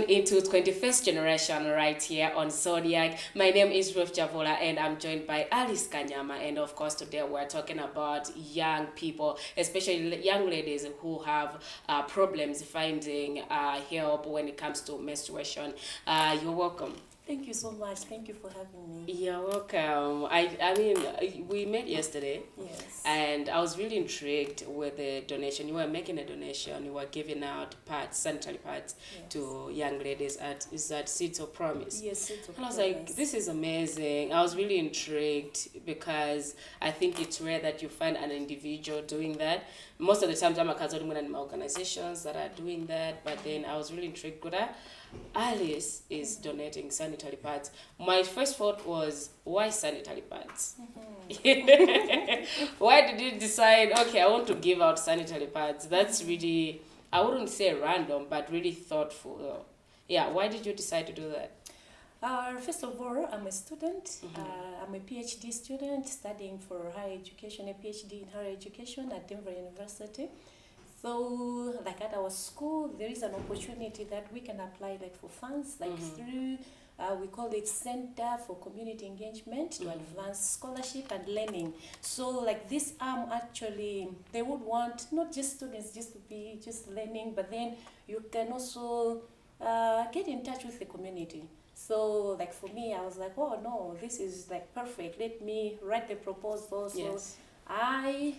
Into 21st generation right here on Zodiak. My name is Ruth Javola and I'm joined by Alice Kanyama, and of course today we're talking about young people, especially young ladies who have problems finding help when it comes to menstruation. You're welcome. Thank you so much. Thank you for having me. You're welcome. We met yesterday. Yes. And I was really intrigued with the donation. You were making a donation. You were giving out pads, sanitary pads, Yes. to young ladies is that Seeds of Promise. Yes, Seeds of And I was Promise. like, this is amazing. I was really intrigued because I think it's rare that you find an individual doing that. Most of the times I'm a cousin in my organizations that are doing that, but then I was really intrigued. Alice is donating sanitary pads. My first thought was, why sanitary pads? Why did you decide, okay, I want to give out sanitary pads? That's really, I wouldn't say random, but really thoughtful. Yeah, why did you decide to do that? First of all, I'm a student. I'm a PhD student studying for higher education, a PhD in higher education at Denver University. So, like at our school, there is an opportunity that we can apply like for funds, like through, we call it Center for Community Engagement to advance scholarship and learning. So like this actually, they would want not just students just to be just learning, but then you can also get in touch with the community. So like for me, I was like, oh no, this is like perfect. Let me write the proposal. So Yes. I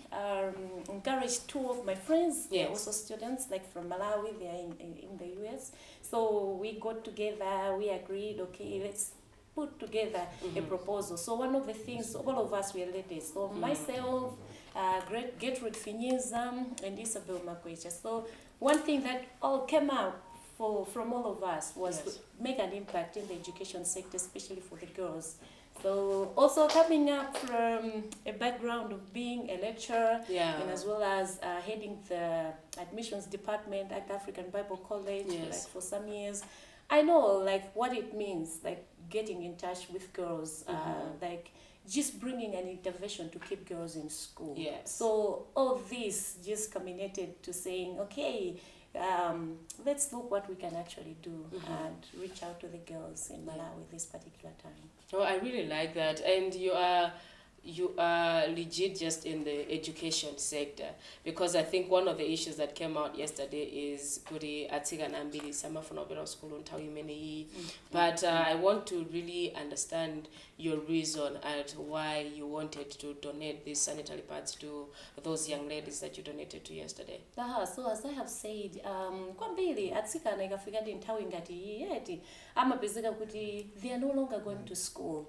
encouraged two of my friends, they're Yes. also students, like from Malawi, they're in the US. So we got together, we agreed, okay, let's put together a proposal. So one of the things, all of us were ladies. So myself, Gertrude Finyeza, and Isabel Makwecha. So one thing that all came out from all of us was Yes. to make an impact in the education sector, especially for the girls. So also coming up from a background of being a lecturer, Yeah. and as well as heading the admissions department at African Bible College, Yes. like for some years, I know like what it means, like getting in touch with girls, like just bringing an intervention to keep girls in school. Yes. So all this just culminated to saying, okay, let's look what we can actually do and reach out to the girls in Malawi this particular time. Oh, I really like that. And you are legit just in the education sector, because I think one of the issues that came out yesterday is kuri atsiga nambili samafuna obera school untawi many. But I want to really understand your reason and why you wanted to donate these sanitary pads to those young ladies that you donated to yesterday. So as I have said, kwambiri atsikana ikafika ndi nthawi ngati iyi yeti amapezeka kuti they are no longer going to school.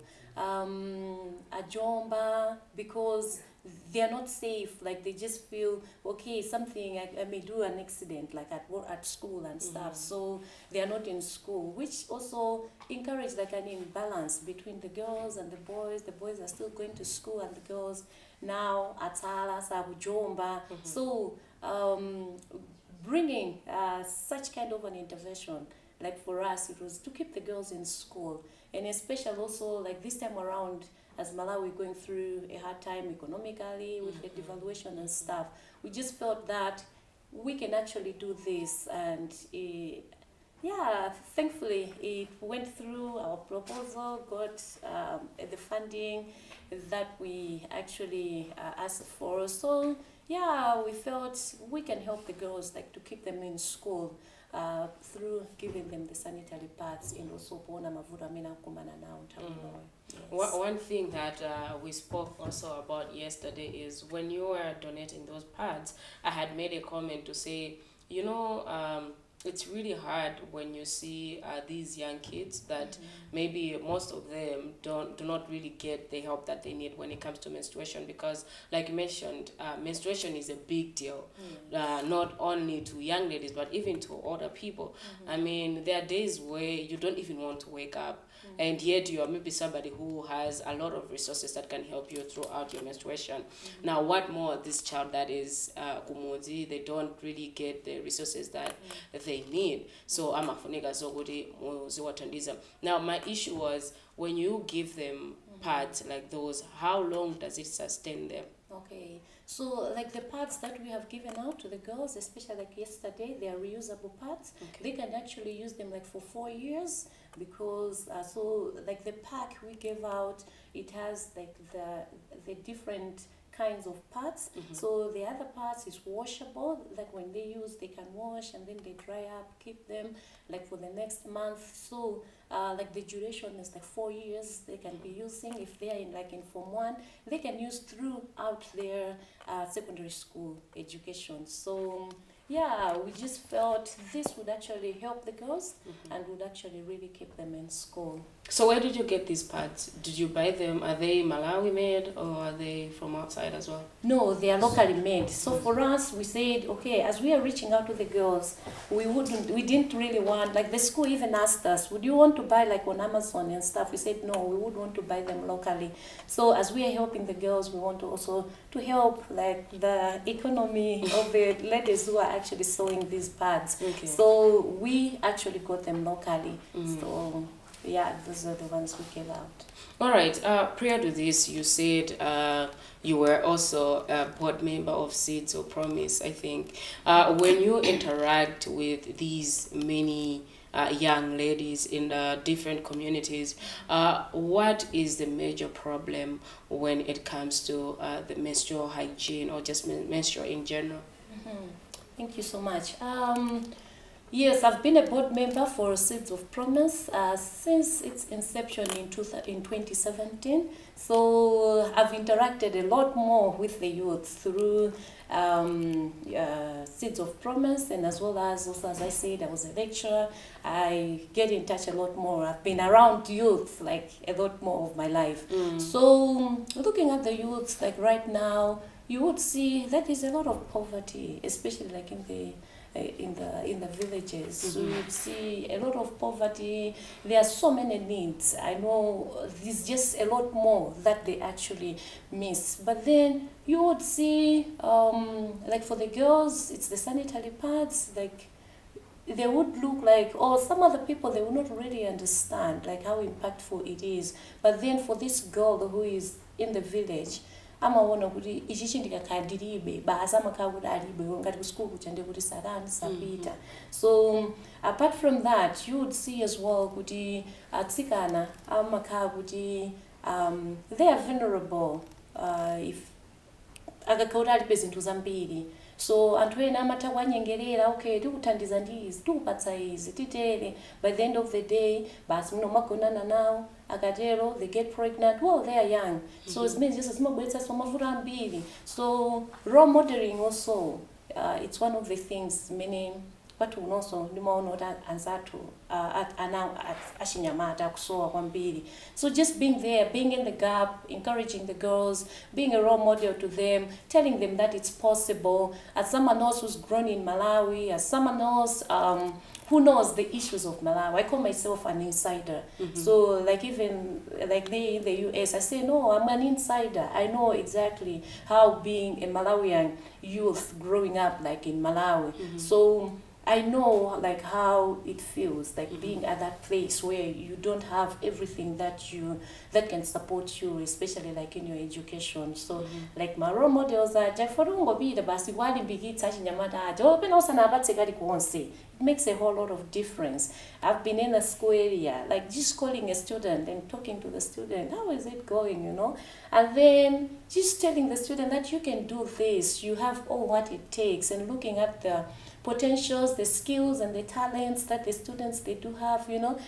Ajomba, because they are not safe, like they just feel okay, something I may do an accident like at work, at school and stuff, so they are not in school, which also encourage like an imbalance between the girls and the boys. The boys are still going to school and the girls now atala sabujomba. So bringing such kind of an intervention, like for us it was to keep the girls in school, and especially also like this time around, as Malawi going through a hard time economically with the devaluation and stuff, we just felt that we can actually do this, and thankfully it went through. Our proposal got the funding that we actually asked for. So yeah, we felt we can help the girls like to keep them in school through giving them the sanitary pads and also kuona mavuto amene akumana nawo nthawi inoyo. Yes. One thing that we spoke also about yesterday is when you were donating those pads, I had made a comment to say, it's really hard when you see these young kids that maybe most of them do not really get the help that they need when it comes to menstruation, because like you mentioned, menstruation is a big deal, not only to young ladies but even to older people. I mean, there are days where you don't even want to wake up, and yet you are maybe somebody who has a lot of resources that can help you throughout your menstruation. Now, what more this child that is kumudzi, they don't really get the resources that they need. So amafuneka zokuti muziwathandiza. Now, my issue was when you give them pads like those, how long does it sustain them? Okay, So like the pads that we have given out to the girls, especially like yesterday, they are reusable pads. They can actually use them like for 4 years, because so like the pack we gave out, it has like the different kinds of pads. So the other parts is washable, like when they use, they can wash and then they dry up, keep them like for the next month. So like the duration is like 4 years they can be using. If they are in Form 1, they can use throughout their secondary school education. So yeah, we just felt this would actually help the girls and would actually really keep them in school. So where did you get these pads? Did you buy them? Are they Malawi made or are they from outside as well? No, they are locally made. So for us, we said, okay, as we are reaching out to the girls, we didn't really want, like the school even asked us, would you want to buy like on Amazon and stuff? We said, no, we would want to buy them locally. So as we are helping the girls, we want to also to help like the economy of the ladies who are actually sewing these pads. So we actually got them locally. So yeah, those are the ones we gave out. All right. Prior to this, you said you were also a board member of Seeds of Promise, I think. When you interact with these many young ladies in the different communities, what is the major problem when it comes to the menstrual hygiene or just menstrual in general? Thank you so much. Yes, I've been a board member for Seeds of Promise since its inception in 2017. So I've interacted a lot more with the youth through Seeds of Promise, and as well as also, as I said, I was a lecturer. I get in touch a lot more. I've been around youth like a lot more of my life. So looking at the youth like right now, you would see that there's a lot of poverty, especially like in the villages. So you see a lot of poverty. There are so many needs. I know there's just a lot more that they actually miss. But then you would see like for the girls, it's the sanitary pads. Like they would look like, or some other people, they would not really understand like how impactful it is. But then for this girl who is in the village, amaona kuti ichi chindikakhandiribe basa amakhala kuti alibe ngati ku school kuchande kuti sarani sapita. So apart from that, you would see as well kuti atsikana amakhala kuti they are vulnerable if akakhala kuti alibe zinthu zambiri. So anthu ena amatha kuwanyengerera, okay, tikuthandiza ndi izi, tikupatsa izi, titere. By the end of the day, basi muno magonana nawo, akatero, they get pregnant, well, they are young. So it means just zimabweretsa so mavuto ambiri. So role modeling also, it's one of the things many watu unonso ndimaona kuti anzathu ashinyamata akusowa kwambiri. So just being there, being in the gap, encouraging the girls, being a role model to them, telling them that it's possible, as someone else who's grown in Malawi, as someone else who knows the issues of Malawi. I call myself an insider. So like even like they in the US, I say, no, I'm an insider. I know exactly how being a Malawian youth growing up like in Malawi. So I know like how it feels like being at that place where you don't have everything that can support you, especially like in your education. So like my role models are basi wali bigitsa chinyamata aja open osana abatsekali kuonse. It makes a whole lot of difference. I've been in a school area, like just calling a student and talking to the student, how is it going, you know? And then just telling the student that you can do this, you have all what it takes, and looking at the potentials, the skills and the talents that the students they do have, you know,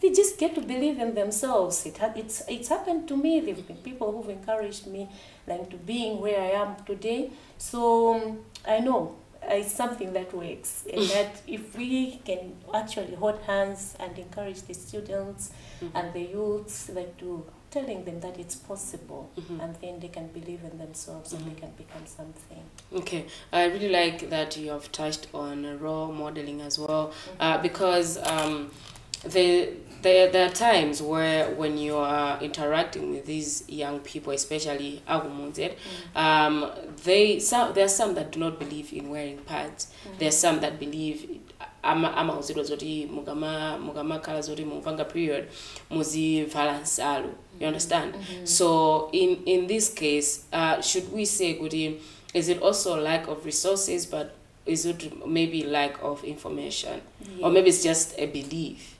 they just get to believe in themselves. It's happened to me. There've been people who've encouraged me like to being where I am today. So I know it's something that works, and that if we can actually hold hands and encourage the students and the youths, like to telling them that it's possible, and then they can believe in themselves and they can become something. Okay, I really like that you have touched on role modeling as well, because there are times where when you are interacting with these young people, especially agumunzed, there are some that do not believe in wearing pads. There are some that believe amauzidwa zoti mugama kala zoti muvanga period muzivala nsalu. You understand? So in this case, should we say kuti, is it also lack of resources, but is it maybe lack of information? Or maybe it's just a belief?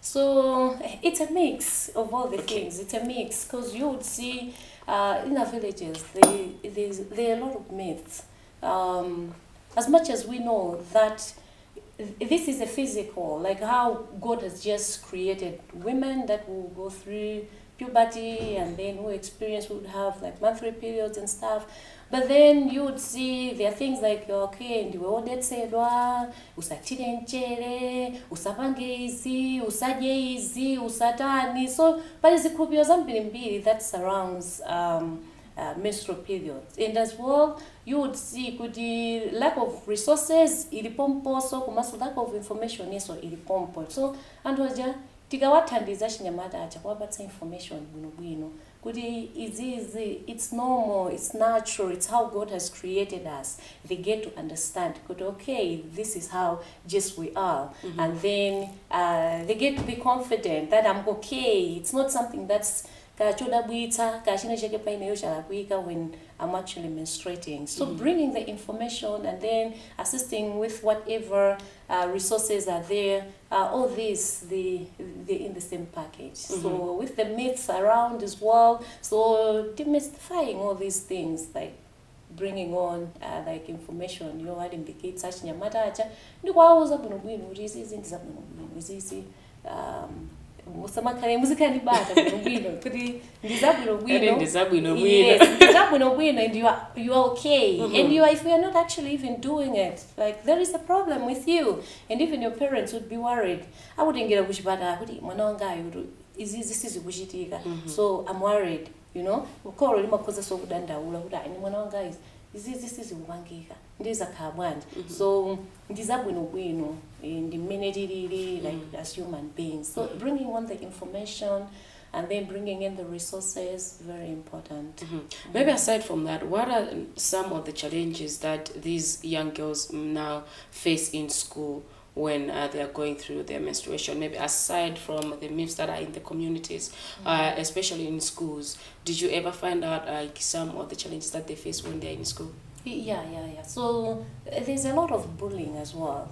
So it's a mix of all the things. It's a mix, because you would see in our villages there are a lot of myths. As much as we know that this is a physical, like how God has just created women that will go through puberty and then who would have like monthly periods and stuff. But then you would see there are things like, okay, ndiwe odetsedwa, usatire nchere, usapange izi, usadye izi, usatani. So pali zikhulupiriro zambirimbiri that surrounds menstrual periods. And as well, you would see kuti lack of resources ilipompo, so kumaso lack of information iso ilipompo. So anthu aja tikawathandiza chinyamata acha kuwapatsa information bwinobwino kuti izizi, it's normal, it's natural, it's how God has created us. They get to understand kuti okay, this is how just we are. And then they get to be confident that I'm okay. It's not something that's when I'm actually menstruating. So bringing the information and then assisting with whatever resources are there, all these, they're in the same package. So with the myths around as well, so demystifying all these things, like bringing on like information, you know, adding the kids, such nyamata, musamakale muzikanibata bwino kuti ndizabwino and you are okay. And if you are not actually even doing it, like there is a problem with you, and even your parents would be worried. I wouldn't get a kuchipata kuti mwana wanga this is kuchitika, so I'm worried, you know, ukoro limakoza so kudandaula kuti ani mwana wanga this is ubangika ndiza khabwanje. So ndizabwino in the minute like as human beings. So bringing on the information and then bringing in the resources, very important. Maybe aside from that, what are some of the challenges that these young girls now face in school when they are going through their menstruation? Maybe aside from the myths that are in the communities, especially in schools, did you ever find out like some of the challenges that they face when they're in school? Yeah. So there's a lot of bullying as well.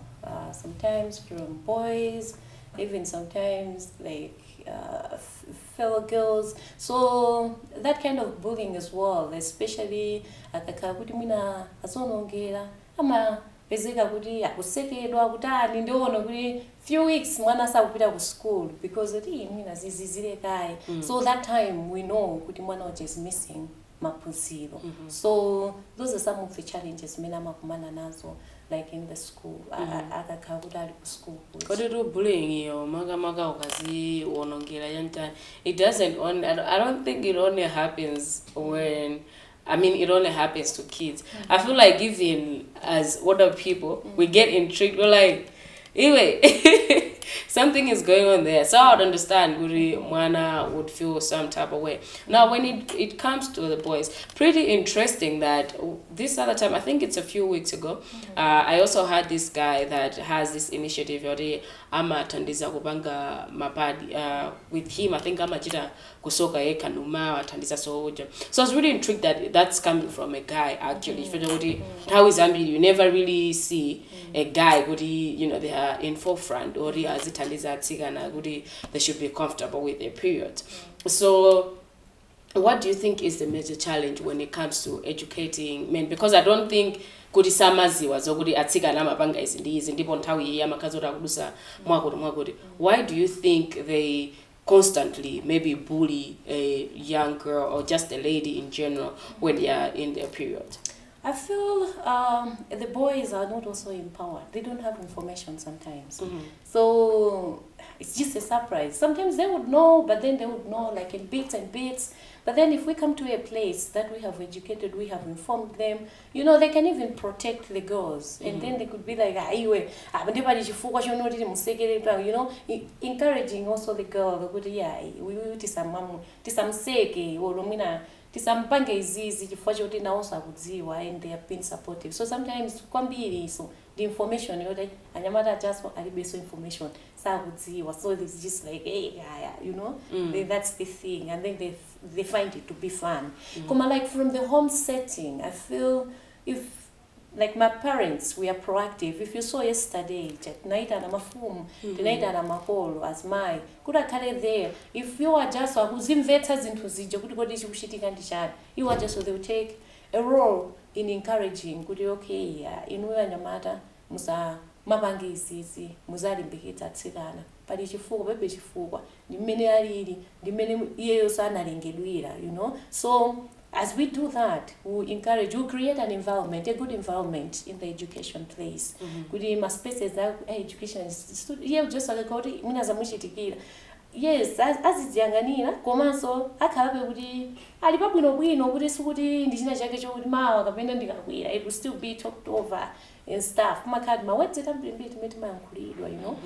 Sometimes from boys, even sometimes like fellow girls. So that kind of bullying as well, especially akakuti mina azonongera ama pezeka kuti akusekedwa kutani ndiona kuti few weeks mwana sakupita ku school because mina zizizire kai. So that time we know kuti mwana is missing maphunziro. So those are some of the challenges mina makumana nazo, like in the school, akakhakuda ku school. Kodi to bullying yo maga ukazi wonongera yanta, it doesn't only, I don't think it only happens when, I mean, it only happens to kids. I feel like even as older people, we get intrigued. We're like, anyway, something is going on there. So I would understand Guri Mwana would feel some type of way. Now, when it comes to the boys, pretty interesting that this other time, I think it's a few weeks ago, I also had this guy that has this initiative, Ama Tandiza Kubanga Mapadi. With him, I think Ama Jita Kusoka Kanuma Tandiza Soja. So I was really intrigued that that's coming from a guy, actually. How is Zambi? You never really see a guy, you know, they are in forefront, or as it they should be comfortable with their period. So what do you think is the major challenge when it comes to educating men? Because I don't think kuti samaziwa zokuti atsikana mapanga izindizi ndipo nthawi yamakazota kudusa mwakoti. Why do you think they constantly maybe bully a young girl or just a lady in general when they are in their period? I feel the boys are not also empowered. They don't have information sometimes. So it's just a surprise. Sometimes they would know, but then they would know like in bits and bits. But then if we come to a place that we have educated, we have informed them, you know, they can even protect the girls. And then they could be like, you know, encouraging also the girl, tisampange izizi chifukwa choti nawonso akudziwa and they have been supportive. So sometimes kwambiri so the information yoti anyamata just alibeso information sakudziwa, so it's just like hey yeah, you know, that's the thing, and then they find it to be fun. Kuma like from the home setting, I feel if like my parents, we are proactive. If you saw yesterday, tonight and mafumu, tonight and makolo as my could I carry there. If you are just who's investors into the you are just so they will take a role in encouraging. Could you okay? In where your mother musa mabangi izizi muzali mbikita tsigana. But it's your baby chifuwa. The many are the many years are you know. So as we do that, we encourage, we create an environment, a good environment in the education place. Kudi ma spaces that education is here just like kodi mina zamuchitikira. Yes, as idziyanganira komanso akhalabe kuti ali pabwino bwino kuti sikuti ndichina chake chokuti mawa kapena ndikakwira, it will still be talked over and stuff. Makadi mawedzeta mbiti meti mayankhulidwa, you know,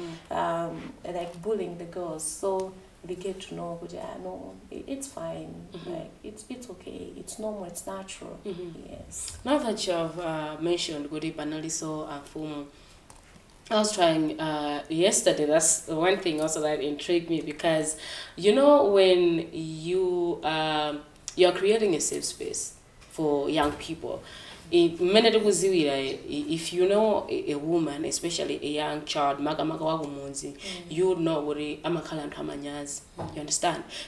like bullying the girls. So they get to know, no, it's fine, like it's okay, it's normal, it's natural. Yes. Now that you have mentioned Gudi Banaliso Fumu, I was trying yesterday. That's one thing also that intrigued me, because you know when you're creating a safe space for young people. If you know a woman, especially a young child, you would know what you understand.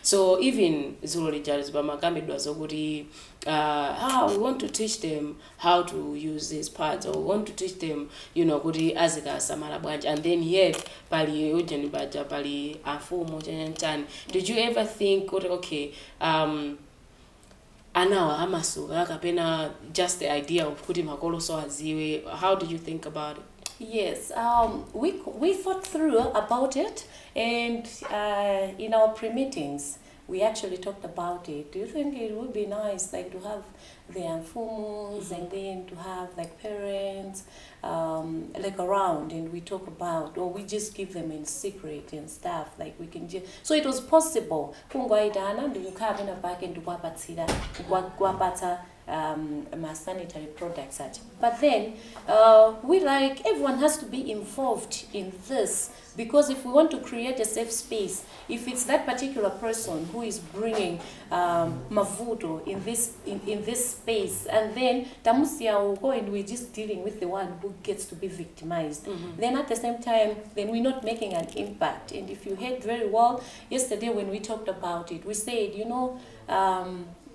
So even Zuri Jaris Bamagamid was we want to teach them how to use these parts, or want to teach them, you know, Gudi Azika Samara Branch, and then yet Pali Ujani Baja Pali Afu Mojan. Did you ever think, okay, Anawa Amasuga kapena, just the idea of putting makolo so aziwe, how did you think about it? Yes, we thought through about it, and in our pre-meetings we actually talked about it. Do you think it would be nice like to have the anfumus and then to have like parents like around, and we talk about, or we just give them in secret and stuff, like we can just, so it was possible kungwaidana ndikukhavena back and kwapatsira kwapata my sanitary products such. But then we like everyone has to be involved in this, because if we want to create a safe space, if it's that particular person who is bringing mavuto in this space, and then tamusia will go and we're just dealing with the one who gets to be victimized, then at the same time, then we're not making an impact. And if you heard very well yesterday when we talked about it, we said, you know,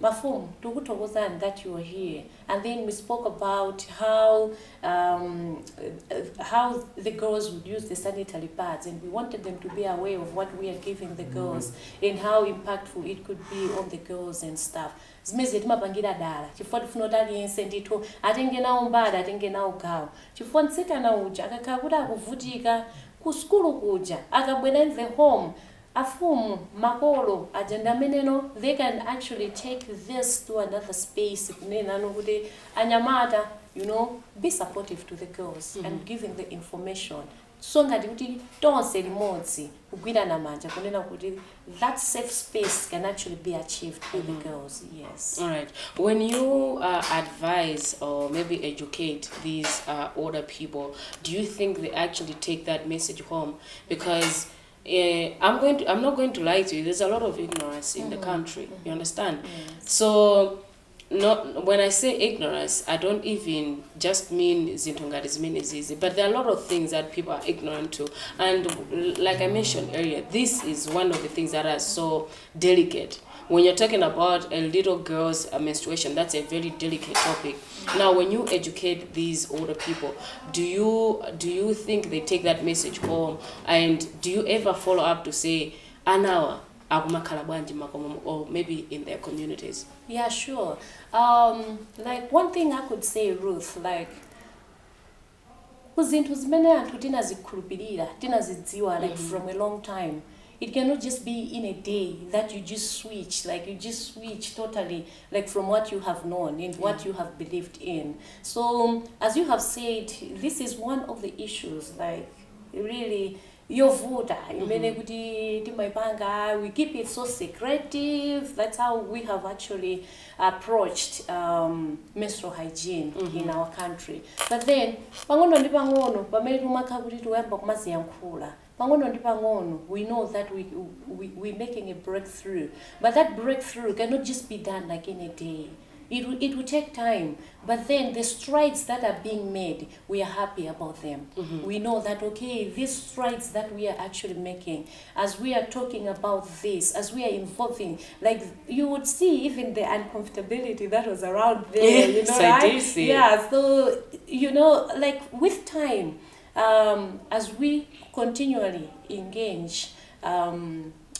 Mafum, tukuthokozani that you are here, and then we spoke about how the girls would use the sanitary pads, and we wanted them to be aware of what we are giving the girls and how impactful it could be on the girls and stuff. Zimeze timapangira dala chifukwa tifuna kuti aliyense ndithu atenge nawo mbada, atenge nawo gawo, chifukwa mtsikana uja akakhala kuti akuvutika ku skulu kuja akabwera in the home, afumu makolo agenda meneno, they can actually take this to another space kunena kuti anyamata, you know, be supportive to the girls and giving the information. So ngati kuti tonse limodzi kugwirana manja kunena kuti that safe space can actually be achieved by the girls. Yes. All right. When you advise or maybe educate these older people, do you think they actually take that message home? Because I'm not going to lie to you. There's a lot of ignorance in the country. You understand? Yes. So, when I say ignorance, I don't even just mean Zintungari's but there are a lot of things that people are ignorant to. And like I mentioned earlier, this is one of the things that are so delicate. When you're talking about a little girl's menstruation, that's a very delicate topic. Now, when you educate these older people, do you think they take that message home? And do you ever follow up to say, Anawa, or maybe in their communities? Yeah, sure. Like one thing I could say, Ruth, like kuzinthu zimene anthu tinazikhulupirira tinazidziwa like from a long time. It cannot just be in a day that you just switch, like you just switch totally, like from what you have known and what you have believed in. So, as you have said, this is one of the issues, like really, yovuta, we keep it so secretive. That's how we have actually approached menstrual hygiene in our country. But then, pangono ndi pangono, pamene tumakha kuti tuyamba kumaziyankhula. Pangono ndi pangono, we know that we're making a breakthrough. But that breakthrough cannot just be done like in a day. It will take time. But then the strides that are being made, we are happy about them. We know that, okay, these strides that we are actually making, as we are talking about this, as we are involving, like you would see even the uncomfortability that was around there, you know, I did see. Yeah, so, you know, like with time, as we continually engage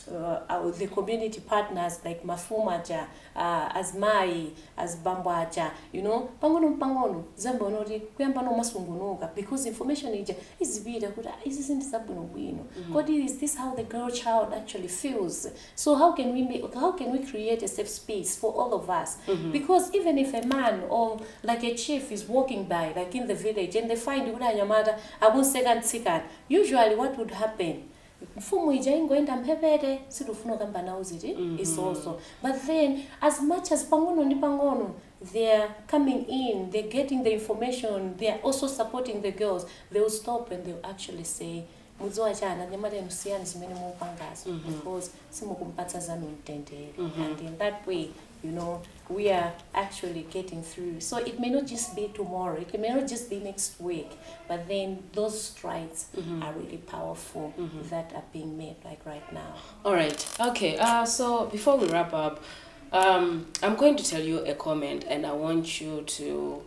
the community partners like Mafumaja, as Mai, as Bambwaja, you know, pangono zambonoti kuyamba no masungunuka because information is vida kuda isn't sabuno wino. God, is this how the girl child actually feels? So how can we create a safe space for all of us? Because even if a man or like a chief is walking by, like in the village, and they find Kanyama, I won't second, usually what would happen? Mfumu ijaingoenda mphepete sidufuna kamba nauziti is also. But then as much as pangono ndi pangono, they're coming in, they're getting the information, they're also supporting the girls, they'll stop and they'll actually say muzoachana nyamata musiyani zimene mupangazo because simukumpatsa zanu mtendere. And in that way, you know, we are actually getting through. So it may not just be tomorrow, it may not just be next week, but then those strides are really powerful that are being made like right now. All right. Okay. So before we wrap up, I'm going to tell you a comment, and I want you to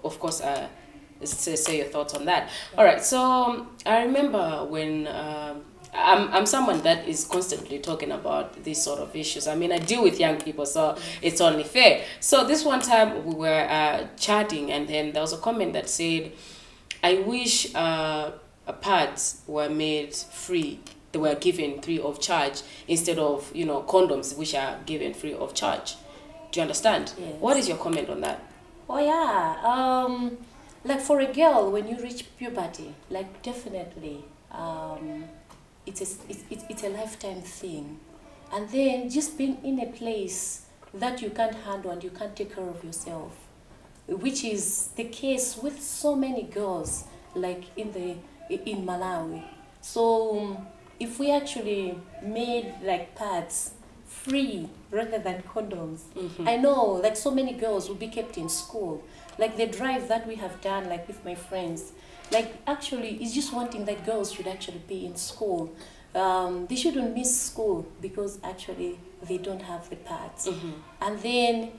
of course, say your thoughts on that. All right. So I remember when. I'm someone that is constantly talking about these sort of issues. I mean, I deal with young people, so it's only fair. So this one time we were chatting, and then there was a comment that said, I wish pads were made free. They were given free of charge instead of, you know, condoms, which are given free of charge. Do you understand? Yes. What is your comment on that? Oh, yeah. Like for a girl, when you reach puberty, like definitely... It's a lifetime thing. And then just being in a place that you can't handle and you can't take care of yourself, which is the case with so many girls like in Malawi. So if we actually made like pads free rather than condoms, I know like so many girls will be kept in school. Like the drive that we have done like with my friends, like actually it's just wanting that girls should actually be in school. They shouldn't miss school because actually they don't have the pads. And then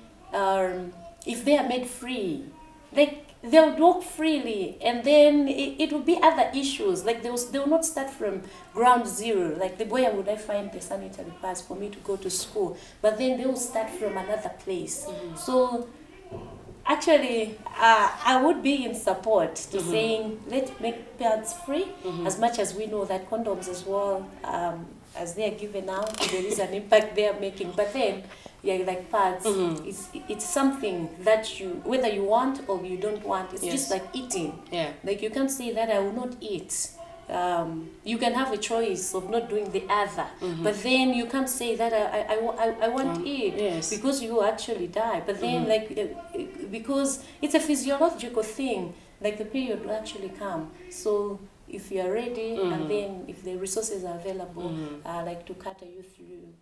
if they are made free, like they'll walk freely, and then it will be other issues. Like they will not start from ground zero. Like the boy, would I find the sanitary pads for me to go to school? But then they will start from another place. So actually, I would be in support to saying let's make pads free, as much as we know that condoms as well, as they are given out, there is an impact they are making. But then, yeah, like pads, it's something that you, whether you want or you don't want, it's just like eating. Yeah. Like you can't say that I will not eat. You can have a choice of not doing the other, but then you can't say that I want it because you will actually die. But then because it's a physiological thing, like the period will actually come. So if you are ready, and then if the resources are available, like to cater you through,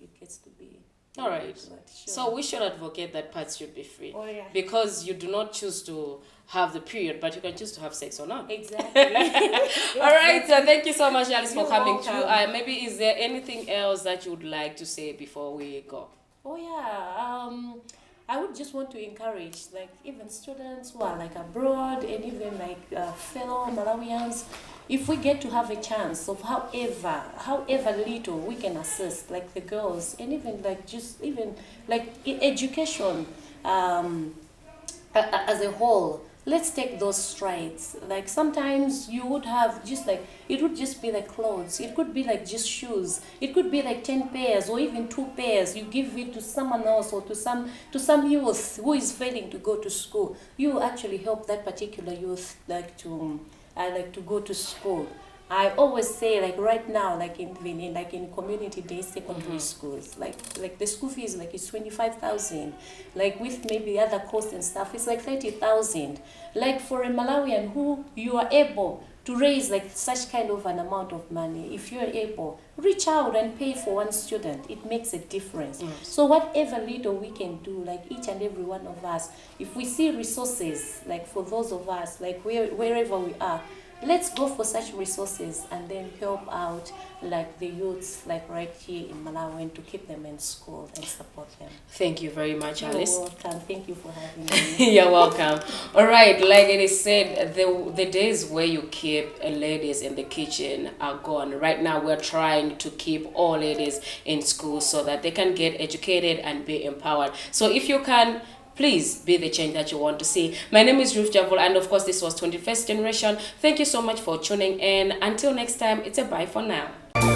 it gets to be. All right. So we should advocate that pads should be free. Oh, yeah. Because you do not choose to have the period, but you can choose to have sex or not. Exactly. All right. So thank you so much, Alice, for coming through. Maybe is there anything else that you would like to say before we go? Oh yeah. I would just want to encourage, like even students who are like abroad, and even like fellow Malawians, if we get to have a chance of however little we can assist, like the girls, and even like just even like education as a whole, let's take those strides. Like sometimes you would have just like, it would just be like clothes, it could be like just shoes, it could be like 10 pairs or even 2 pairs. You give it to someone else or to some youth who is failing to go to school. You actually help that particular youth like to go to school. I always say, like right now, like in community-based secondary schools, like the school fees, like it's 25,000, like with maybe other costs and stuff, it's like 30,000. Like for a Malawian who you are able to raise like such kind of an amount of money, if you're able, reach out and pay for one student. It makes a difference. Yes. So whatever little we can do, like each and every one of us, if we see resources, like for those of us, like wherever we are, let's go for such resources and then help out like the youths like right here in Malawi and to keep them in school and support them. Thank you very much, Alice. You're welcome. Thank you for having me. You're welcome. All right, like it is said, the days where you keep ladies in the kitchen are gone. Right now, we're trying to keep all ladies in school so that they can get educated and be empowered. So if you can, please be the change that you want to see. My name is Ruth Javul, and of course, this was 21st Generation. Thank you so much for tuning in. Until next time, it's a bye for now.